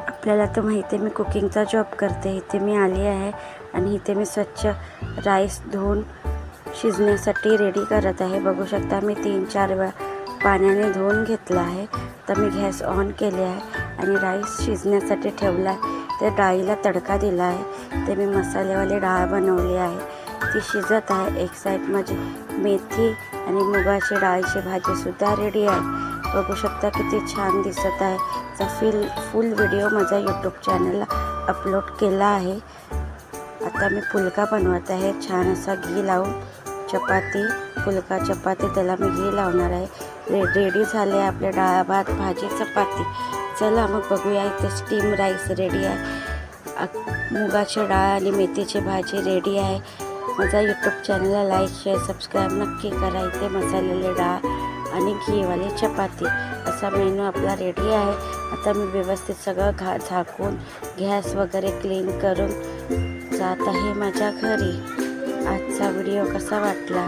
आपल्याला तर माहिती आहे मी कुकिंगचा जॉब करते. इथे मी आली आहे आणि इथे मी स्वच्छ राईस धुवून शिजण्यासाठी रेडी करत आहे. बघू शकता मी 3-4 वेळा पाण्याने धुवून घेतला आहे. तर मी गॅस ऑन केले आहे आणि राईस शिजण्यासाठी ठेवला आहे. त्या डाळीला तडका दिला आहे. ते मी मसालेवाली डाळ बनवली आहे, ती शिजत आहे. एक साईड माझी मेथी आणि मुगाची डाळीची भाजीसुद्धा रेडी आहे. बघू शकता किती छान दिसत आहे. फुल व्हिडिओ माझ्या यूट्यूब चॅनलला अपलोड केला आहे. आता मी फुलका बनवत आहे. छान असा घी लावून चपाती, फुलका चपाती त्याला मी घी लावणार आहे. रेडी झाले आपले डाळ भात भाजी चपाती. चला मग बघूया. इथे स्टीम राईस रेडी आहे, मुगाची डाळ आणि मेथीची भाजी रेडी आहे. माझ्या यूट्यूब चॅनलला लाईक शेअर सबस्क्राईब नक्की करा. इथे मसालेले डाळ आणि घीवाली चपाती असा मेनू आपला रेडी आहे. आता मी व्यवस्थित सगळं झाकून गॅस वगैरे क्लीन करून जात आहे माझ्या घरी. आजचा व्हिडिओ कसा वाटला